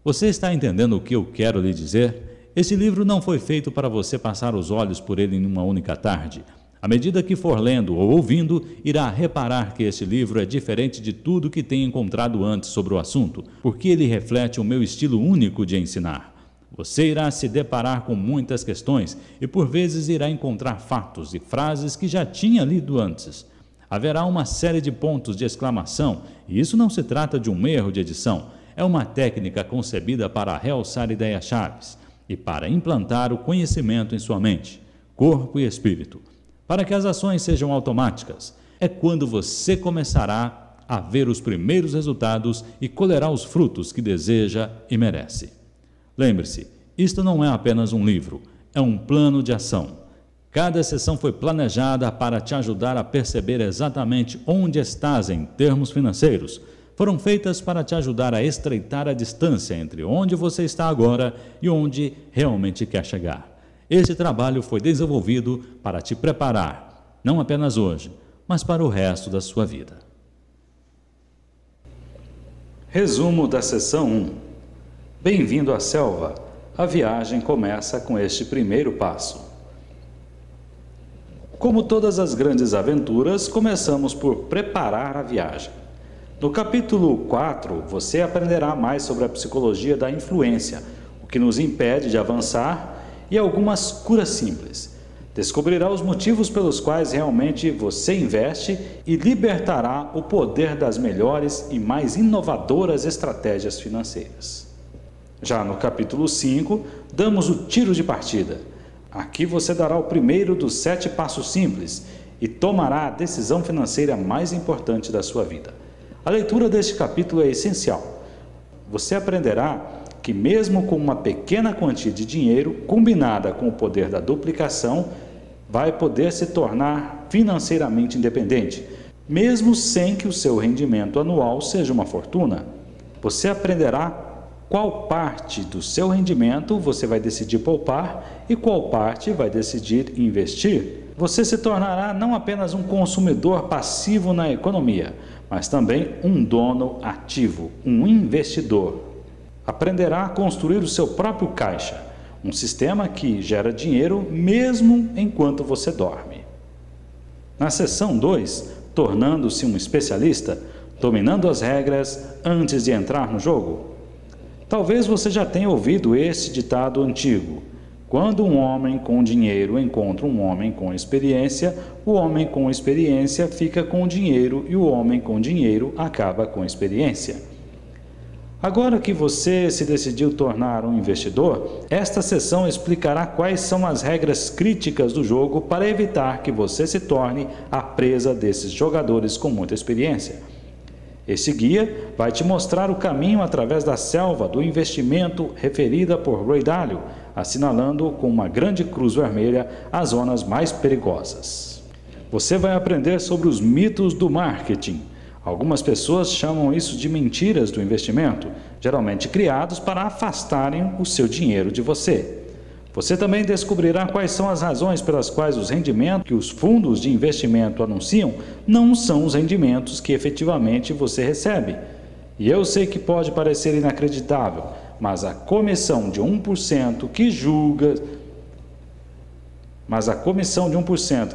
Você está entendendo o que eu quero lhe dizer? Esse livro não foi feito para você passar os olhos por ele em uma única tarde. À medida que for lendo ou ouvindo, irá reparar que este livro é diferente de tudo que tem encontrado antes sobre o assunto, porque ele reflete o meu estilo único de ensinar. Você irá se deparar com muitas questões e por vezes irá encontrar fatos e frases que já tinha lido antes. Haverá uma série de pontos de exclamação, e isso não se trata de um erro de edição, é uma técnica concebida para realçar ideias-chave e para implantar o conhecimento em sua mente, corpo e espírito. Para que as ações sejam automáticas, é quando você começará a ver os primeiros resultados e colherá os frutos que deseja e merece. Lembre-se, isto não é apenas um livro, é um plano de ação. Cada sessão foi planejada para te ajudar a perceber exatamente onde estás em termos financeiros. Foram feitas para te ajudar a estreitar a distância entre onde você está agora e onde realmente quer chegar. Este trabalho foi desenvolvido para te preparar, não apenas hoje, mas para o resto da sua vida. Resumo da sessão 1. Bem-vindo à selva. A viagem começa com este primeiro passo. Como todas as grandes aventuras, começamos por preparar a viagem. No capítulo 4, você aprenderá mais sobre a psicologia da influência, o que nos impede de avançar e algumas curas simples. Descobrirá os motivos pelos quais realmente você investe e libertará o poder das melhores e mais inovadoras estratégias financeiras. Já no capítulo 5, damos o tiro de partida. Aqui você dará o primeiro dos 7 passos simples e tomará a decisão financeira mais importante da sua vida. A leitura deste capítulo é essencial. Você aprenderá que mesmo com uma pequena quantia de dinheiro, combinada com o poder da duplicação, vai poder se tornar financeiramente independente, mesmo sem que o seu rendimento anual seja uma fortuna. Você aprenderá qual parte do seu rendimento você vai decidir poupar e qual parte vai decidir investir. Você se tornará não apenas um consumidor passivo na economia, mas também um dono ativo, um investidor. Aprenderá a construir o seu próprio caixa, um sistema que gera dinheiro mesmo enquanto você dorme. Na seção 2, tornando-se um especialista, dominando as regras antes de entrar no jogo. Talvez você já tenha ouvido esse ditado antigo: Quando um homem com dinheiro encontra um homem com experiência, o homem com experiência fica com dinheiro e o homem com dinheiro acaba com experiência. Agora que você se decidiu tornar um investidor, esta sessão explicará quais são as regras críticas do jogo para evitar que você se torne a presa desses jogadores com muita experiência. Este guia vai te mostrar o caminho através da selva do investimento referida por Ray Dalio, assinalando com uma grande cruz vermelha as zonas mais perigosas. Você vai aprender sobre os mitos do marketing. Algumas pessoas chamam isso de mentiras do investimento, geralmente criados para afastarem o seu dinheiro de você. Você também descobrirá quais são as razões pelas quais os rendimentos que os fundos de investimento anunciam não são os rendimentos que efetivamente você recebe. E eu sei que pode parecer inacreditável, mas a comissão de 1%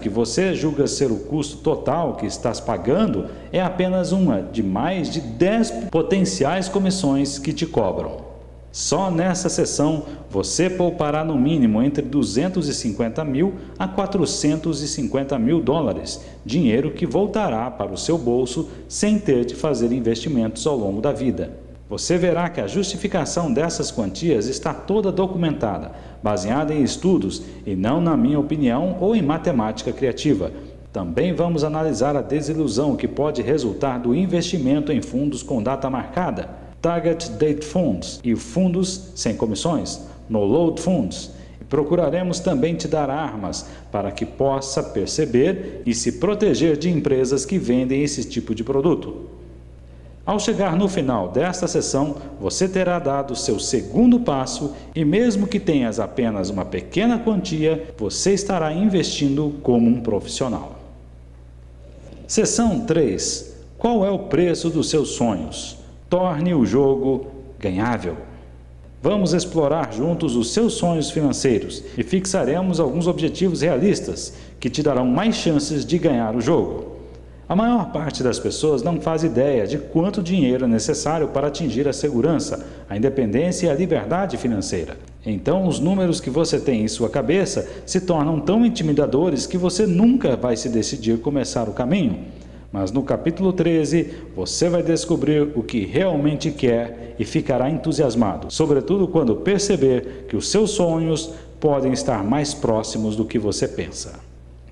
que você julga ser o custo total que estás pagando é apenas uma de mais de 10 potenciais comissões que te cobram. Só nessa sessão você poupará no mínimo entre 250 mil a 450 mil dólares, dinheiro que voltará para o seu bolso sem ter de fazer investimentos ao longo da vida. Você verá que a justificação dessas quantias está toda documentada, baseada em estudos e não na minha opinião ou em matemática criativa. Também vamos analisar a desilusão que pode resultar do investimento em fundos com data marcada, Target Date Funds, e fundos sem comissões, No Load Funds. E procuraremos também te dar armas para que possa perceber e se proteger de empresas que vendem esse tipo de produto. Ao chegar no final desta sessão, você terá dado seu segundo passo e mesmo que tenhas apenas uma pequena quantia, você estará investindo como um profissional. Seção 3. Qual é o preço dos seus sonhos? Torne o jogo ganhável. Vamos explorar juntos os seus sonhos financeiros e fixaremos alguns objetivos realistas que te darão mais chances de ganhar o jogo. A maior parte das pessoas não faz ideia de quanto dinheiro é necessário para atingir a segurança, a independência e a liberdade financeira. Então, os números que você tem em sua cabeça se tornam tão intimidadores que você nunca vai se decidir começar o caminho. Mas no capítulo 13, você vai descobrir o que realmente quer e ficará entusiasmado, sobretudo quando perceber que os seus sonhos podem estar mais próximos do que você pensa.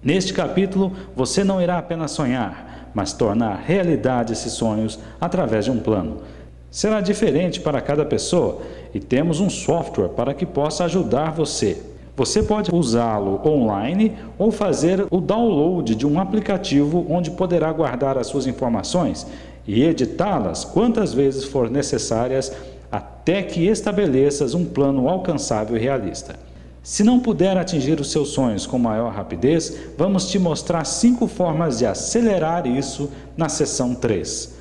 Neste capítulo, você não irá apenas sonhar, mas tornar realidade esses sonhos através de um plano. Será diferente para cada pessoa e temos um software para que possa ajudar você. Você pode usá-lo online ou fazer o download de um aplicativo onde poderá guardar as suas informações e editá-las quantas vezes for necessárias até que estabeleças um plano alcançável e realista. Se não puder atingir os seus sonhos com maior rapidez, vamos te mostrar 5 formas de acelerar isso na seção 3.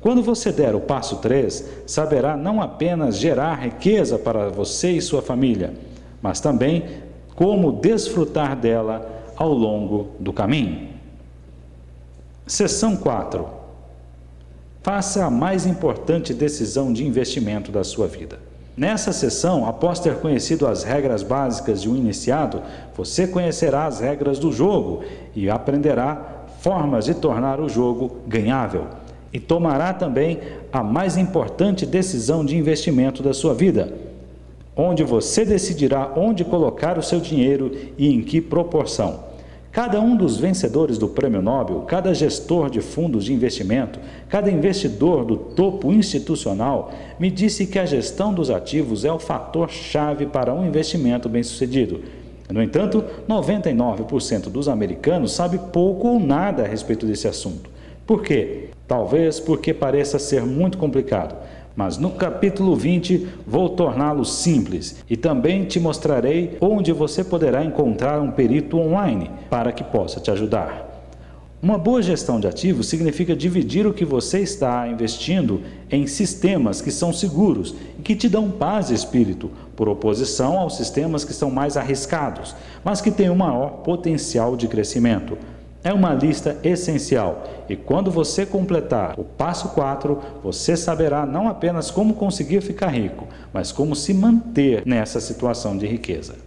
Quando você der o passo 3, saberá não apenas gerar riqueza para você e sua família, mas também como desfrutar dela ao longo do caminho. Seção 4. Faça a mais importante decisão de investimento da sua vida. Nessa sessão, após ter conhecido as regras básicas de um iniciado, você conhecerá as regras do jogo e aprenderá formas de tornar o jogo ganhável. E tomará também a mais importante decisão de investimento da sua vida, onde você decidirá onde colocar o seu dinheiro e em que proporção. Cada um dos vencedores do Prêmio Nobel, cada gestor de fundos de investimento, cada investidor do topo institucional me disse que a gestão dos ativos é o fator-chave para um investimento bem-sucedido. No entanto, 99% dos americanos sabe pouco ou nada a respeito desse assunto. Por quê? Talvez porque pareça ser muito complicado. Mas no capítulo 20 vou torná-lo simples e também te mostrarei onde você poderá encontrar um perito online para que possa te ajudar. Uma boa gestão de ativos significa dividir o que você está investindo em sistemas que são seguros e que te dão paz de espírito, por oposição aos sistemas que são mais arriscados, mas que têm um maior potencial de crescimento. É uma lista essencial e quando você completar o passo 4, você saberá não apenas como conseguir ficar rico, mas como se manter nessa situação de riqueza.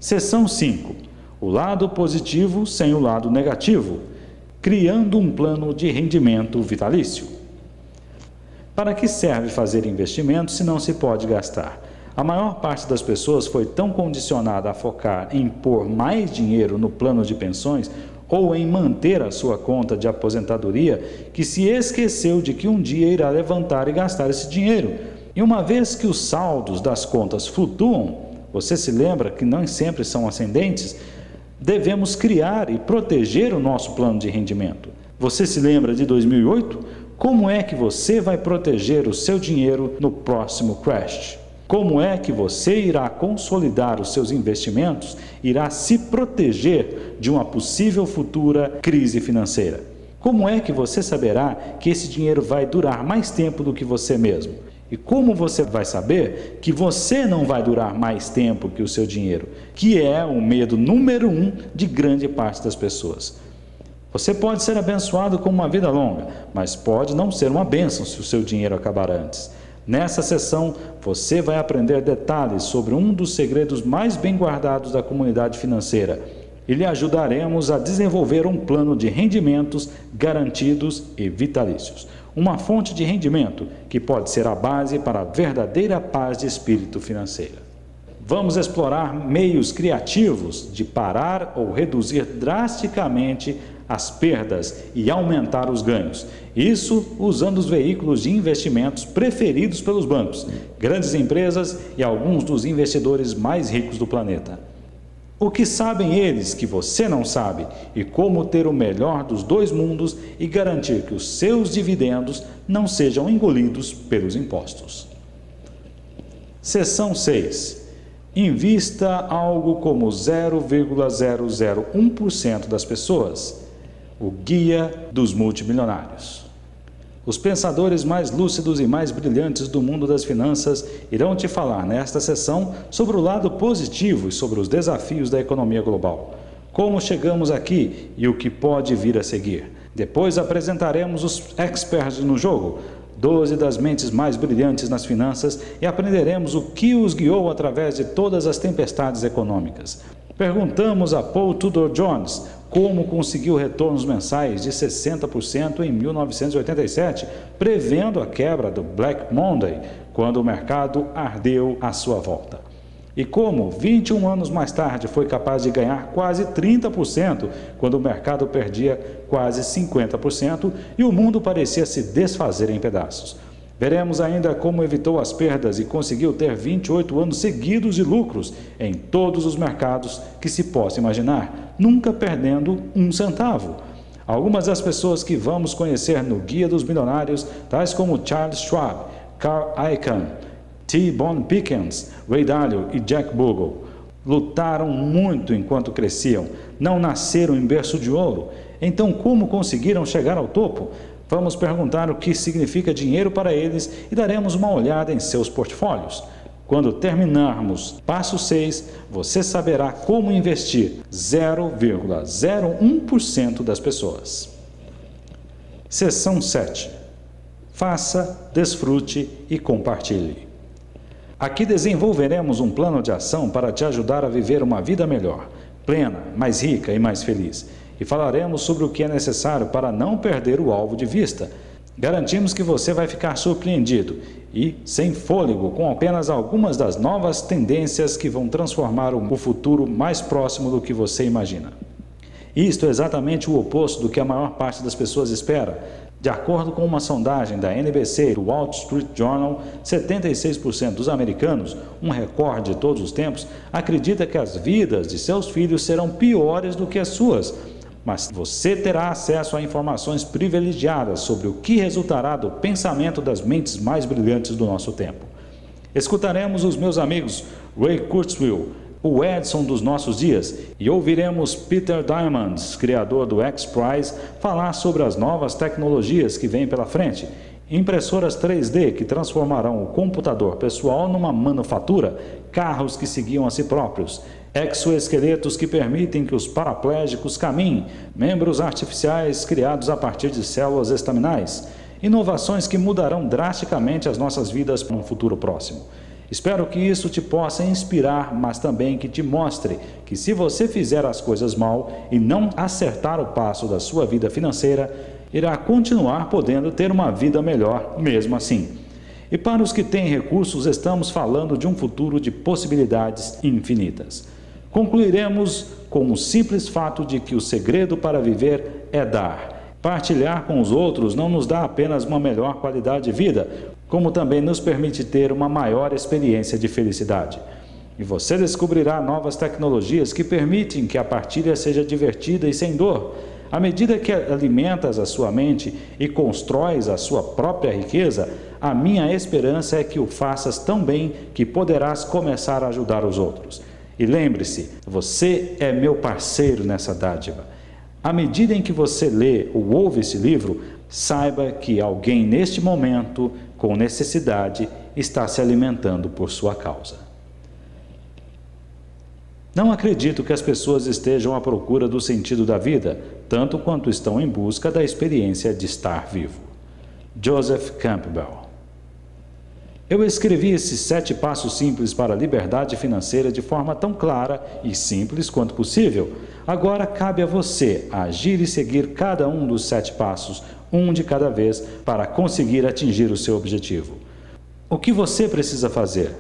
Seção 5. O lado positivo sem o lado negativo, criando um plano de rendimento vitalício. Para que serve fazer investimento se não se pode gastar? A maior parte das pessoas foi tão condicionada a focar em pôr mais dinheiro no plano de pensões ou em manter a sua conta de aposentadoria que se esqueceu de que um dia irá levantar e gastar esse dinheiro. E uma vez que os saldos das contas flutuam, você se lembra que não sempre são ascendentes, devemos criar e proteger o nosso plano de rendimento. Você se lembra de 2008? Como é que você vai proteger o seu dinheiro no próximo crash? Como é que você irá consolidar os seus investimentos, irá se proteger de uma possível futura crise financeira? Como é que você saberá que esse dinheiro vai durar mais tempo do que você mesmo? E como você vai saber que você não vai durar mais tempo que o seu dinheiro? Que é o medo número 1 de grande parte das pessoas. Você pode ser abençoado com uma vida longa, mas pode não ser uma bênção se o seu dinheiro acabar antes. Nessa sessão, você vai aprender detalhes sobre um dos segredos mais bem guardados da comunidade financeira e lhe ajudaremos a desenvolver um plano de rendimentos garantidos e vitalícios. Uma fonte de rendimento que pode ser a base para a verdadeira paz de espírito financeira. Vamos explorar meios criativos de parar ou reduzir drasticamente as perdas e aumentar os ganhos. Isso usando os veículos de investimentos preferidos pelos bancos, grandes empresas e alguns dos investidores mais ricos do planeta. O que sabem eles que você não sabe e como ter o melhor dos dois mundos e garantir que os seus dividendos não sejam engolidos pelos impostos. Seção 6. Invista algo como 0,001% das pessoas. O Guia dos Multimilionários. Os pensadores mais lúcidos e mais brilhantes do mundo das finanças irão te falar nesta sessão sobre o lado positivo e sobre os desafios da economia global. Como chegamos aqui e o que pode vir a seguir. Depois apresentaremos os experts no jogo, 12 das mentes mais brilhantes nas finanças, e aprenderemos o que os guiou através de todas as tempestades econômicas. Perguntamos a Paul Tudor Jones como conseguiu retornos mensais de 60% em 1987, prevendo a quebra do Black Monday, quando o mercado ardeu à sua volta. E como, 21 anos mais tarde, foi capaz de ganhar quase 30%, quando o mercado perdia quase 50% e o mundo parecia se desfazer em pedaços. Veremos ainda como evitou as perdas e conseguiu ter 28 anos seguidos de lucros em todos os mercados que se possa imaginar, nunca perdendo um centavo. Algumas das pessoas que vamos conhecer no Guia dos Milionários, tais como Charles Schwab, Carl Icahn, T. Bone Pickens, Ray Dalio e Jack Bogle, lutaram muito enquanto cresciam, não nasceram em berço de ouro. Então, como conseguiram chegar ao topo? Vamos perguntar o que significa dinheiro para eles e daremos uma olhada em seus portfólios. Quando terminarmos passo 6, você saberá como investir 0,01% das pessoas. Seção 7. Faça, desfrute e compartilhe. Aqui desenvolveremos um plano de ação para te ajudar a viver uma vida melhor, plena, mais rica e mais feliz. E falaremos sobre o que é necessário para não perder o alvo de vista. Garantimos que você vai ficar surpreendido e sem fôlego com apenas algumas das novas tendências que vão transformar o futuro mais próximo do que você imagina. Isto é exatamente o oposto do que a maior parte das pessoas espera. De acordo com uma sondagem da NBC e do Wall Street Journal, 76% dos americanos, um recorde de todos os tempos, acredita que as vidas de seus filhos serão piores do que as suas. Mas você terá acesso a informações privilegiadas sobre o que resultará do pensamento das mentes mais brilhantes do nosso tempo. Escutaremos os meus amigos Ray Kurzweil, o Edson dos nossos dias, e ouviremos Peter Diamandis, criador do X-Prize, falar sobre as novas tecnologias que vêm pela frente, impressoras 3D que transformarão o computador pessoal numa manufatura, carros que seguiam a si próprios, exoesqueletos que permitem que os paraplégicos caminhem, membros artificiais criados a partir de células estaminais, inovações que mudarão drasticamente as nossas vidas para um futuro próximo. Espero que isso te possa inspirar, mas também que te mostre que se você fizer as coisas mal e não acertar o passo da sua vida financeira, irá continuar podendo ter uma vida melhor mesmo assim. E para os que têm recursos, estamos falando de um futuro de possibilidades infinitas. Concluiremos com o simples fato de que o segredo para viver é dar. Partilhar com os outros não nos dá apenas uma melhor qualidade de vida, como também nos permite ter uma maior experiência de felicidade. E você descobrirá novas tecnologias que permitem que a partilha seja divertida e sem dor. À medida que alimentas a sua mente e constróis a sua própria riqueza, a minha esperança é que o faças tão bem que poderás começar a ajudar os outros. E lembre-se, você é meu parceiro nessa dádiva. À medida em que você lê ou ouve esse livro, saiba que alguém neste momento, com necessidade, está se alimentando por sua causa. Não acredito que as pessoas estejam à procura do sentido da vida, tanto quanto estão em busca da experiência de estar vivo. Joseph Campbell. Eu escrevi esses 7 passos simples para a liberdade financeira de forma tão clara e simples quanto possível. Agora cabe a você agir e seguir cada um dos 7 passos, um de cada vez, para conseguir atingir o seu objetivo. O que você precisa fazer?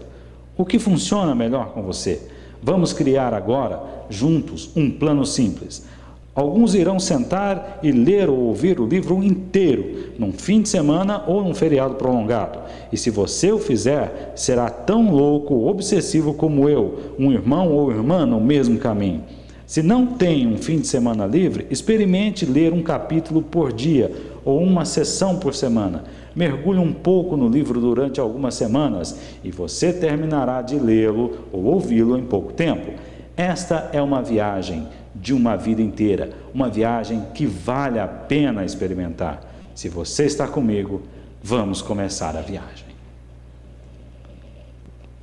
O que funciona melhor com você? Vamos criar agora, juntos, um plano simples. Alguns irão sentar e ler ou ouvir o livro inteiro, num fim de semana ou num feriado prolongado. E se você o fizer, será tão louco ou obsessivo como eu, um irmão ou irmã no mesmo caminho. Se não tem um fim de semana livre, experimente ler um capítulo por dia ou uma sessão por semana. Mergulhe um pouco no livro durante algumas semanas e você terminará de lê-lo ou ouvi-lo em pouco tempo. Esta é uma viagem de uma vida inteira, uma viagem que vale a pena experimentar. Se você está comigo, vamos começar a viagem.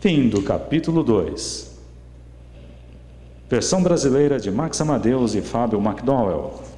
Fim do capítulo 2. Versão brasileira de Max Amadeus e Fábio McDowell.